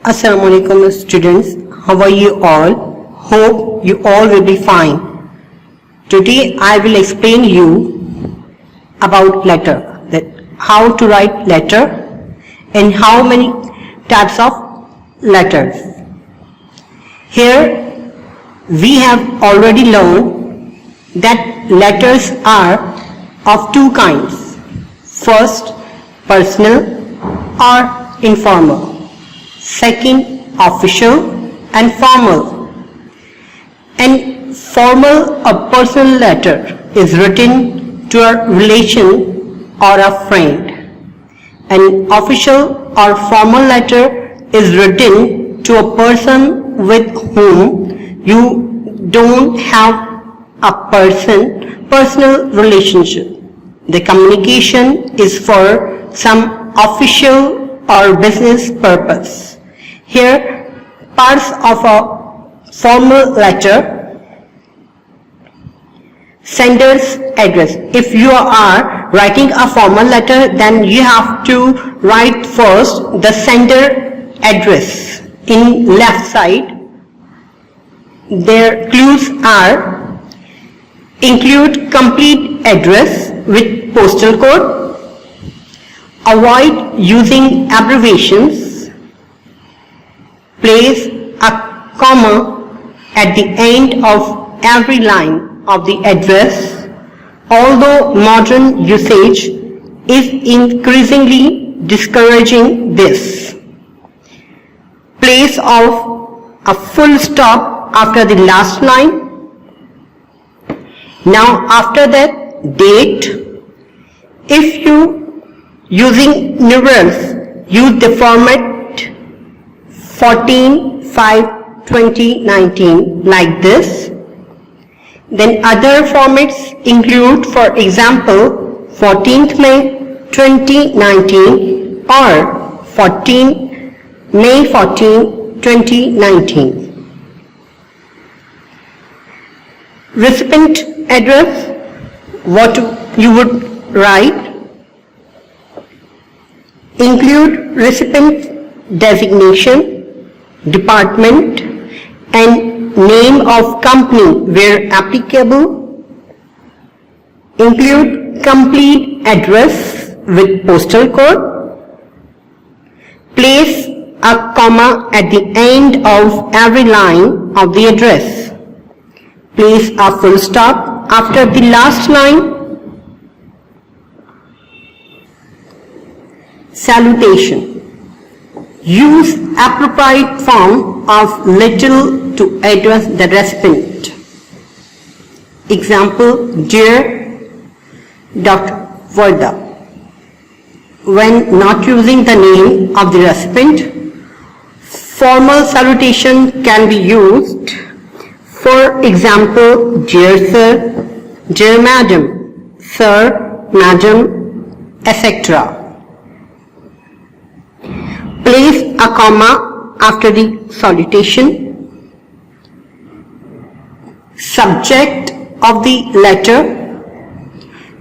Assalamualaikum students, how are you all? Hope you all will be fine. Today I will explain you about letter, that how to write letter and how many types of letters. Here we have already learned that letters are of two kinds. First, personal or informal. Second, official and formal. And formal or personal letter is written to a relation or a friend. An official or formal letter is written to a person with whom you don't have a personal relationship. The communication is for some official or business purpose. Here, parts of a formal letter: sender's address. If you are writing a formal letter, then you have to write first the sender address. In left side, their clues are: include complete address with postal code, avoid using abbreviations, place a comma at the end of every line of the address, although modern usage is increasingly discouraging this. Place of a full stop after the last line. Now after that, date. If you using numerals, use the format 14/5/2019 like this. Then other formats include, for example, 14th May 2019 or 14 May 2019. Recipient address, what you would write: include recipient designation, department and name of company where applicable. Include complete address with postal code. Place a comma at the end of every line of the address. Place a full stop after the last line. Salutation. Use appropriate form of letter to address the recipient. Example: Dear Dr. Varda. When not using the name of the recipient, formal salutation can be used. For example, Dear Sir, Dear Madam, Sir, Madam, etc. Place a comma after the salutation. Subject of the letter.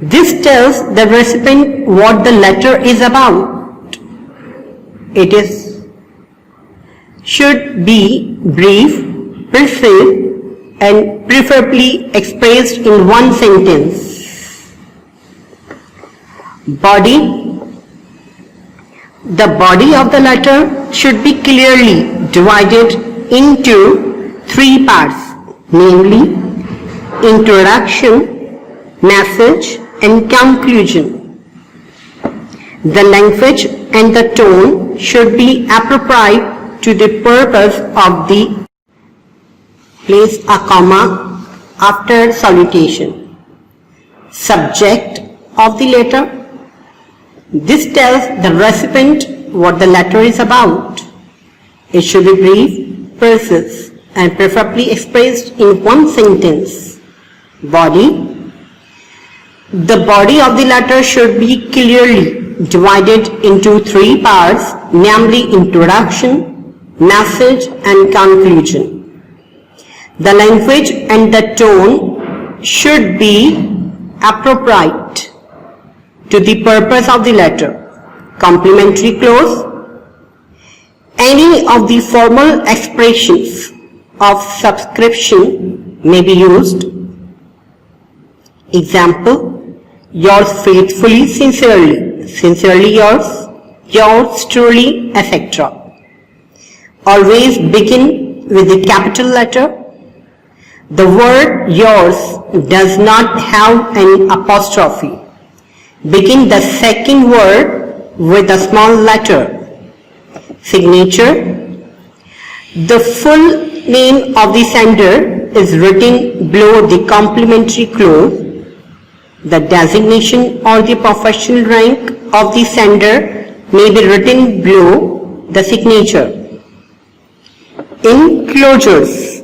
This tells the recipient what the letter is about. It should be brief, precise, and preferably expressed in one sentence. Body. The body of the letter should be clearly divided into three parts, namely introduction, message and conclusion. The language and the tone should be appropriate to the purpose of the. Place a comma after salutation. Subject of the letter. This tells the recipient what the letter is about. It should be brief, precise, and preferably expressed in one sentence. Body. The body of the letter should be clearly divided into three parts, namely introduction, message, and conclusion. The language and the tone should be appropriate to the purpose of the letter. Complementary clause. Any of the formal expressions of subscription may be used. Example, yours faithfully, sincerely, sincerely yours truly, etc. Always begin with the capital letter. The word yours does not have an apostrophe. Begin the second word with a small letter. Signature. The full name of the sender is written below the complimentary clause. The designation or the professional rank of the sender may be written below the signature. Enclosures.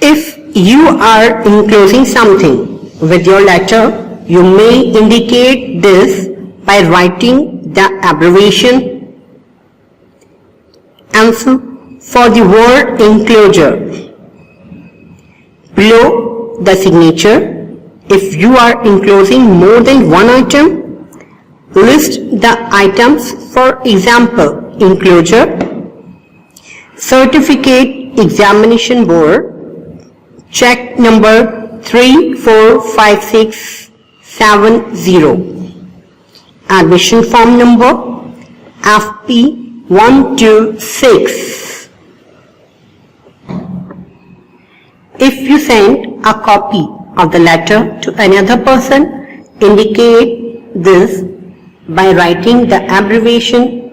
If you are enclosing something with your letter, you may indicate this by writing the abbreviation ENCE for the word enclosure below the signature. If you are enclosing more than one item, list the items. For example, enclosure, certificate examination board, check number 345670, admission form number FP126. If you send a copy of the letter to another person, indicate this by writing the abbreviation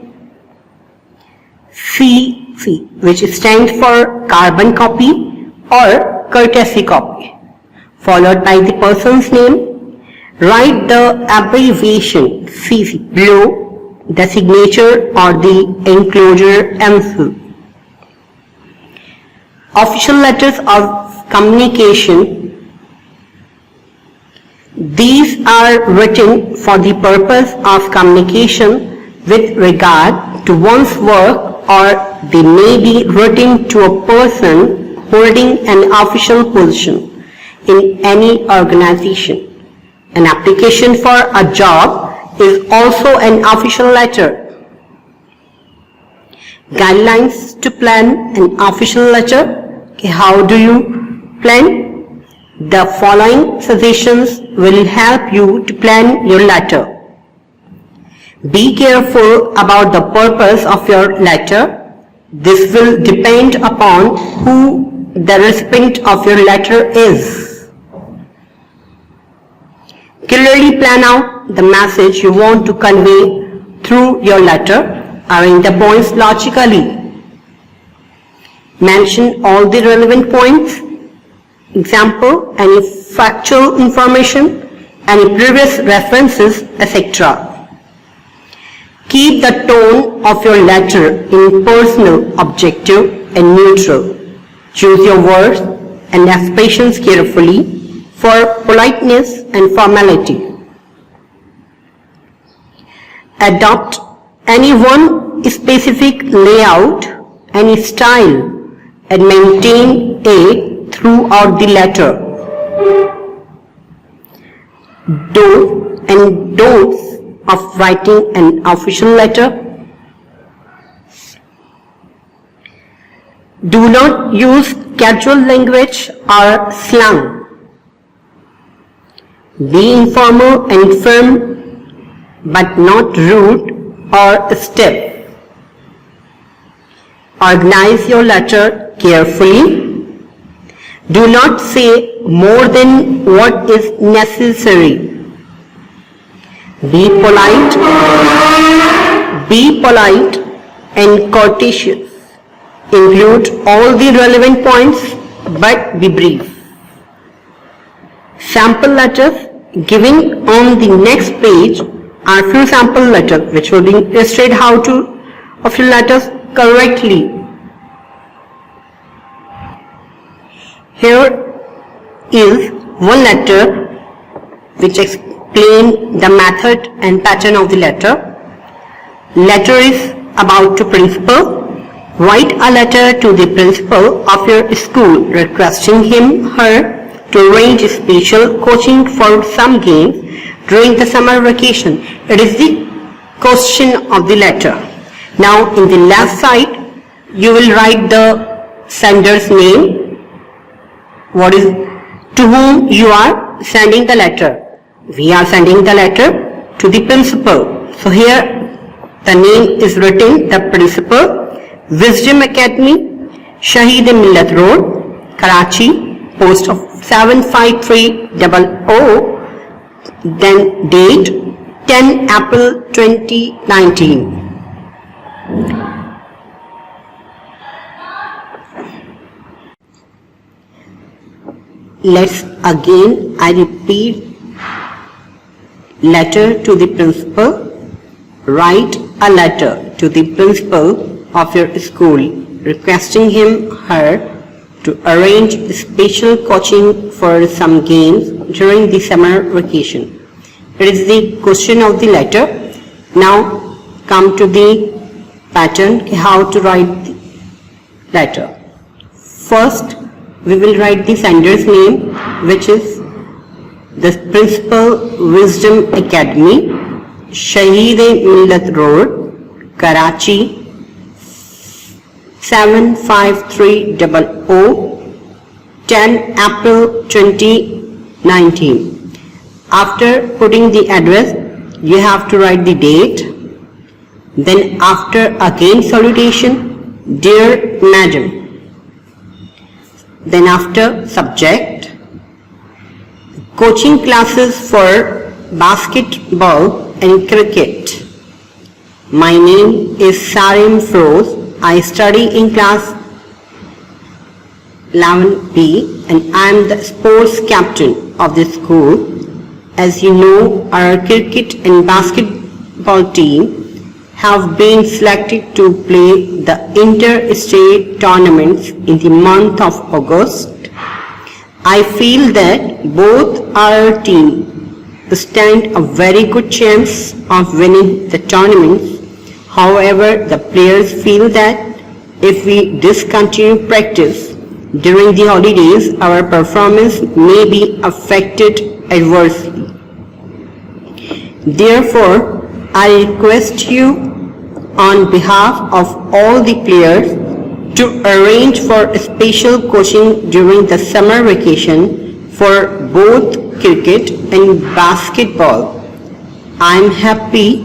CC, which stands for carbon copy or courtesy copy, followed by the person's name. Write the abbreviation CC below the signature or the enclosure ENCE. Official letters of communication. These are written for the purpose of communication with regard to one's work, or they may be written to a person holding an official position in any organization. An application for a job is also an official letter. Guidelines to plan an official letter. How do you plan? The following suggestions will help you to plan your letter. Be careful about the purpose of your letter. This will depend upon who the recipient of your letter is. Clearly plan out the message you want to convey through your letter. Arrange the points logically. Mention all the relevant points. Example, any factual information, any previous references, etc. Keep the tone of your letter in personal, objective, and neutral. Choose your words and expressions carefully for politeness and formality. Adopt any one specific layout, any style, and maintain it throughout the letter. Do's and don'ts of writing an official letter. Do not use casual language or slang. Be informal and firm, but not rude or stiff. Organize your letter carefully. Do not say more than what is necessary. Be polite and courteous. Include all the relevant points, but be brief. Sample letters given on the next page are few sample letters which will illustrate how to fill letters correctly. Here is one letter which explains the method and pattern of the letter. Letter is about to principal. Write a letter to the principal of your school requesting him/her to arrange special coaching for some games during the summer vacation. It is the question of the letter. Now in the left side, you will write the sender's name, what is, to whom you are sending the letter. We are sending the letter to the principal. So here the name is written, the principal, Wisdom Academy, Shaheed-e-Millat Road, Karachi, post of 75300, then date 10 April 2019. Let's again, I repeat, letter to the principal. Write a letter to the principal of your school requesting her to arrange special coaching for some games during the summer vacation. It is the question of the letter. Now come to the pattern, how to write the letter. First, we will write the sender's name, which is the principal, Wisdom Academy, Shaheed-e-Millat Road, Karachi, 75300, 10 April 2019. After putting the address, you have to write the date. Then after again salutation, Dear Madam. Then after subject, coaching classes for basketball and cricket. My name is Sarim Feroz. I study in class 11B and I am the sports captain of the school. As you know, our cricket and basketball team have been selected to play the inter-state tournaments in the month of August. I feel that both our teams stand a very good chance of winning the tournaments. However, the players feel that if we discontinue practice during the holidays, our performance may be affected adversely. Therefore, I request you on behalf of all the players to arrange for special coaching during the summer vacation for both cricket and basketball. I am happy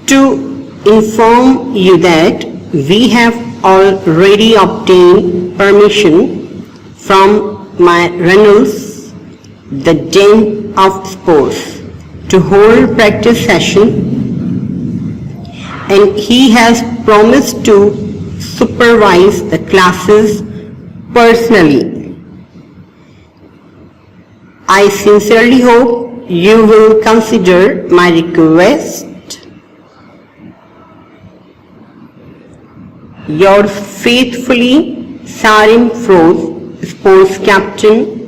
to inform you that we have already obtained permission from my Reynolds, the Dean of Sports, to hold practice session, and he has promised to supervise the classes personally. I sincerely hope you will consider my request. Yours faithfully, Sarim Feroz, sports captain.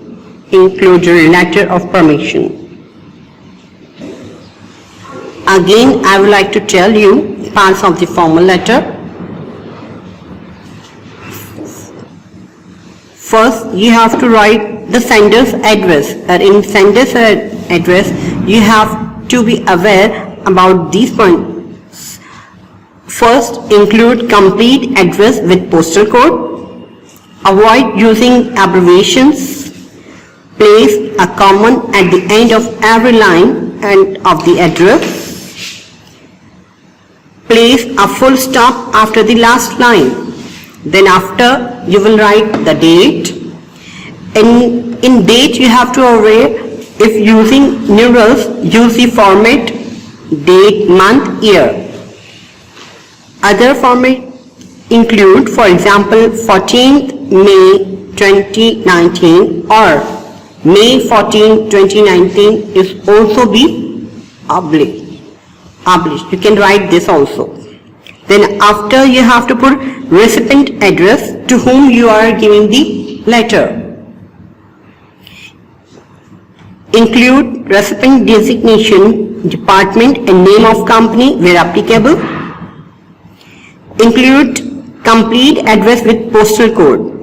Include your letter of permission. Again, I would like to tell you parts of the formal letter. First, you have to write the sender's address. In sender's address, you have to be aware about these points. First, include complete address with postal code. Avoid using abbreviations. Place a comma at the end of every line and of the address. Place a full stop after the last line. Then after, you will write the date. In date, you have to aware, if using numerals, use the format date, month, year. Other format include, for example, 14th May 2019 or May 14, 2019 is also be published. You can write this also. Then after, you have to put recipient address to whom you are giving the letter. Include recipient designation, department and name of company where applicable. Include complete address with postal code.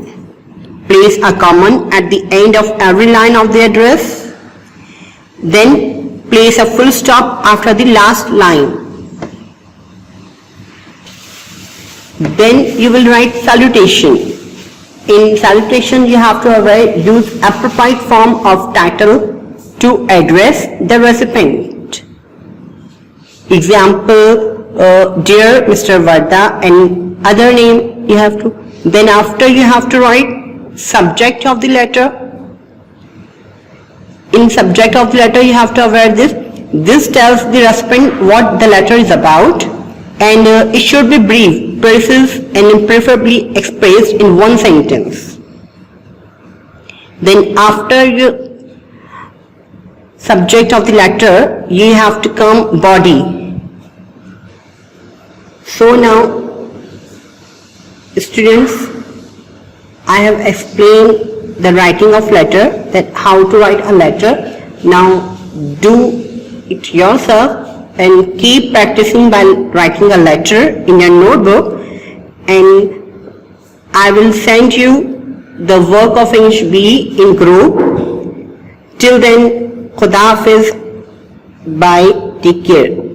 Place a comma at the end of every line of the address. Then place a full stop after the last line. Then you will write salutation. In salutation, you have to use appropriate form of title to address the recipient. Example, dear Mr. Varda, and other name you have to. Then after you have to write subject of the letter. In subject of the letter, you have to aware this. This tells the recipient what the letter is about, and it should be brief, precise, and preferably expressed in one sentence. Then after you subject of the letter, you have to come body. So now, students, I have explained the writing of letter, that how to write a letter. Now do it yourself and keep practicing by writing a letter in your notebook, and I will send you the work of English B in group. Till then, Khuda Hafiz, bye, take care.